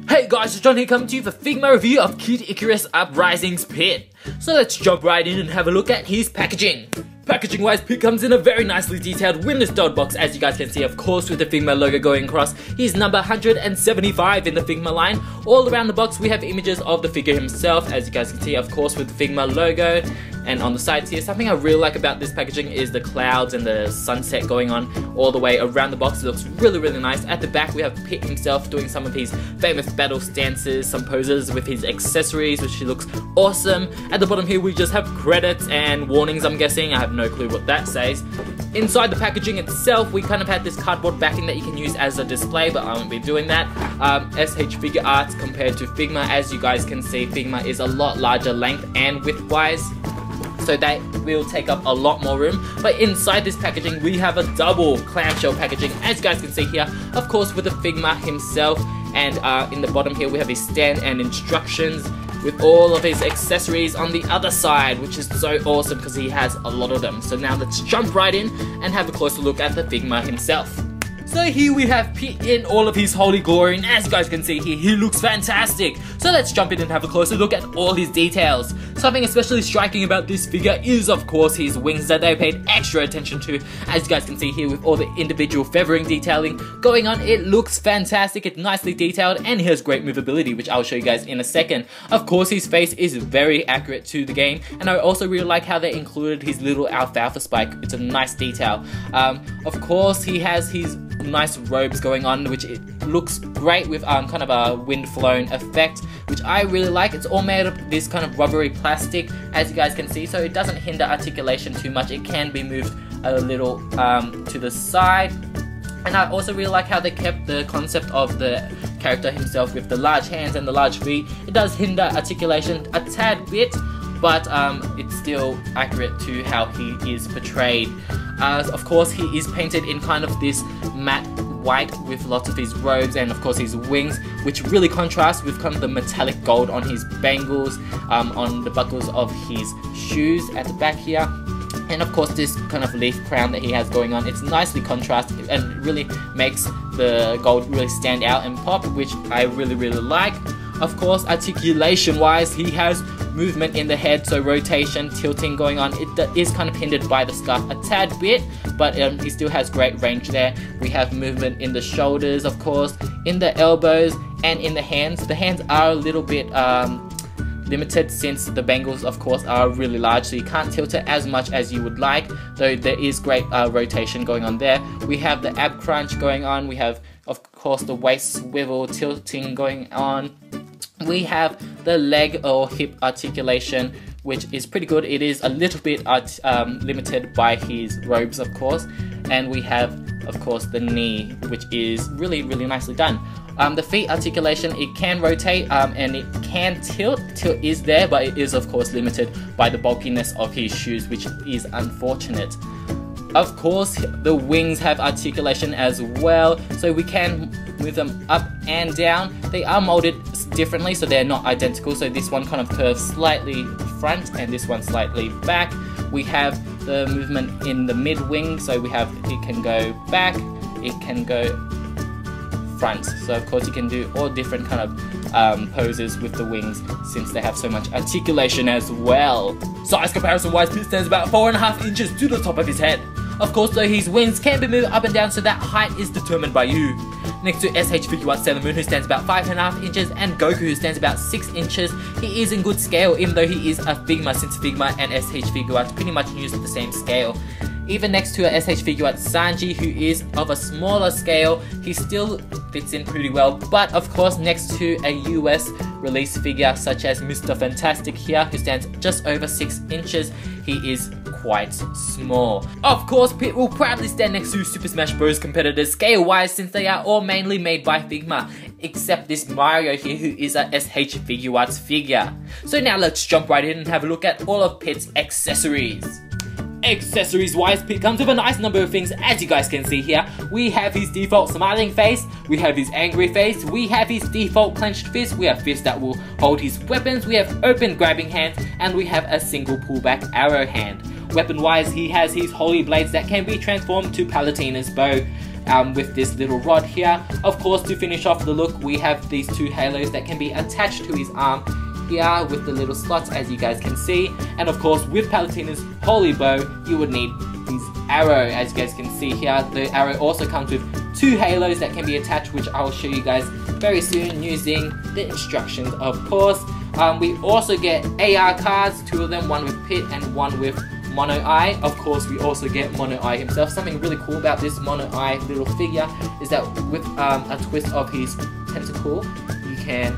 Hey guys, it's John here coming to you for Figma review of Kid Icarus Uprising's Pit. So let's jump right in and have a look at his packaging. Packaging wise, Pit comes in a very nicely detailed windless dot box, as you guys can see, of course, with the Figma logo going across. He's number 175 in the Figma line. All around the box we have images of the figure himself, as you guys can see, of course, with the Figma logo. And on the sides here, something I really like about this packaging is the clouds and the sunset going on all the way around the box. It looks really, really nice. At the back we have Pit himself doing some of his famous battle stances, some poses with his accessories, which looks awesome. At the bottom here we just have credits and warnings, I'm guessing. I have no clue what that says. Inside the packaging itself, we kind of had this cardboard backing that you can use as a display, but I won't be doing that. S.h.figuarts compared to Figma, as you guys can see, Figma is a lot larger length and width wise, so that will take up a lot more room. But inside this packaging we have a double clamshell packaging, as you guys can see here, of course with the Figma himself, and in the bottom here we have his stand and instructions with all of his accessories on the other side, which is so awesome because he has a lot of them. So now let's jump right in and have a closer look at the Figma himself. So here we have Pit in all of his holy glory, and as you guys can see here, he looks fantastic. So let's jump in and have a closer look at all his details. Something especially striking about this figure is of course his wings that they paid extra attention to. As you guys can see here with all the individual feathering detailing going on, it looks fantastic, it's nicely detailed, and he has great movability, which I'll show you guys in a second. Of course his face is very accurate to the game, and I also really like how they included his little alfalfa spike. It's a nice detail. Of course he has his nice robes going on, which it looks great with kind of a wind flown effect, which I really like. It's all made of this kind of rubbery plastic, as you guys can see, so it doesn't hinder articulation too much. It can be moved a little to the side. And I also really like how they kept the concept of the character himself with the large hands and the large feet. It does hinder articulation a tad bit, but it's still accurate to how he is portrayed. Of course he is painted in kind of this matte white with lots of his robes and of course his wings, which really contrasts with kind of the metallic gold on his bangles, on the buckles of his shoes at the back here. And of course this kind of leaf crown that he has going on, it's nicely contrasted and really makes the gold really stand out and pop, which I really like. Of course, articulation wise, he has movement in the head, so rotation, tilting going on. It is kind of hindered by the scarf a tad bit, but he still has great range there. We have movement in the shoulders, of course, in the elbows, and in the hands. The hands are a little bit limited since the bangles, of course, are really large, so you can't tilt it as much as you would like, though there is great rotation going on there. We have the ab crunch going on. We have, of course, the waist swivel tilting going on. We have the leg or hip articulation, which is pretty good. It is a little bit limited by his robes, of course. And we have, of course, the knee, which is really nicely done. The feet articulation, it can rotate and it can tilt. Tilt is there, but it is, of course, limited by the bulkiness of his shoes, which is unfortunate. Of course, the wings have articulation as well, so we can move them up and down. They are molded differently, so they're not identical. So this one kind of curves slightly front and this one slightly back. We have the movement in the mid wing, so we have it can go back, it can go front. So of course you can do all different kind of poses with the wings, since they have so much articulation as well. Size comparison wise, Pit stands about 4.5 inches to the top of his head. Of course though, his wings can be moved up and down, so that height is determined by you. Next to S.h.figuarts Sailor Moon, who stands about 5.5 inches, and Goku, who stands about 6 inches. He is in good scale, even though he is a Figma, since Figma and S.h.figuarts pretty much use the same scale. Even next to a S.h.figuarts Sanji, who is of a smaller scale, he still fits in pretty well. But of course, next to a US release figure such as Mr. Fantastic here, who stands just over 6 inches, he is quite small. Of course, Pit will proudly stand next to Super Smash Bros. Competitors scale-wise, since they are all mainly made by Figma, except this Mario here, who is a S.h.figuarts figure. So now let's jump right in and have a look at all of Pit's accessories. Accessories wise, Pit comes with a nice number of things, as you guys can see here. We have his default smiling face, we have his angry face, we have his default clenched fist, we have fists that will hold his weapons, we have open grabbing hands, and we have a single pullback arrow hand. Weapon wise, he has his holy blades that can be transformed to Palutena's bow. with this little rod here. Of course, to finish off the look, we have these two halos that can be attached to his arm here with the little slots, as you guys can see. And of course, with Palutena's holy bow, you would need his arrow, as you guys can see here. The arrow also comes with two halos that can be attached, which I will show you guys very soon using the instructions, of course. We also get AR cards, two of them, one with Pit and one with Mono Eye. Of course, we also get Mono Eye himself. Something really cool about this Mono Eye little figure is that with a twist of his tentacle, you can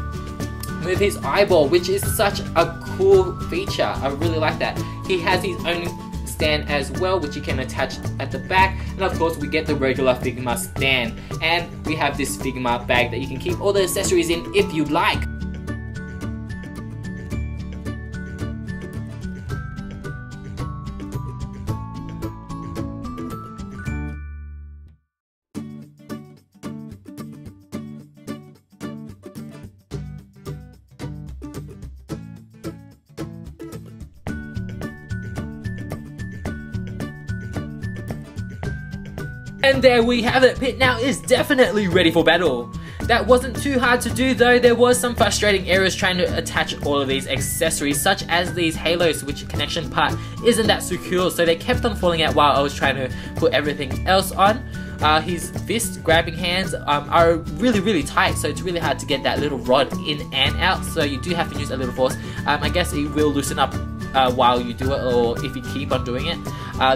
move his eyeball, which is such a cool feature. I really like that. He has his own stand as well, which you can attach at the back. And of course, we get the regular Figma stand. And we have this Figma bag that you can keep all the accessories in if you'd like. And there we have it, Pit now is definitely ready for battle. That wasn't too hard to do though. There was some frustrating errors trying to attach all of these accessories, such as these halos, which connection part isn't that secure, so they kept on falling out while I was trying to put everything else on. His fist grabbing hands are really tight, so it's really hard to get that little rod in and out, so you do have to use a little force. I guess it will loosen up while you do it, or if you keep on doing it.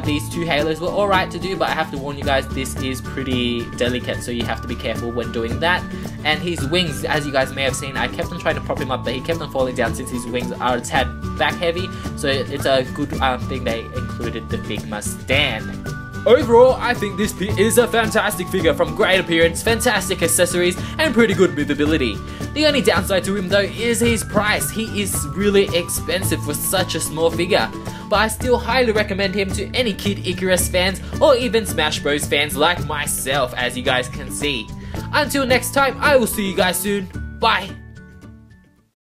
These two halos were alright to do, but I have to warn you guys, this is pretty delicate, so you have to be careful when doing that. And his wings, as you guys may have seen, I kept on trying to prop him up, but he kept on falling down since his wings are a tad back heavy, so it's a good thing they included the Figma stand. Overall, I think this Pit is a fantastic figure, from great appearance, fantastic accessories, and pretty good movability. The only downside to him though is his price. He is really expensive for such a small figure, but I still highly recommend him to any Kid Icarus fans or even Smash Bros fans like myself, as you guys can see. Until next time, I will see you guys soon. Bye!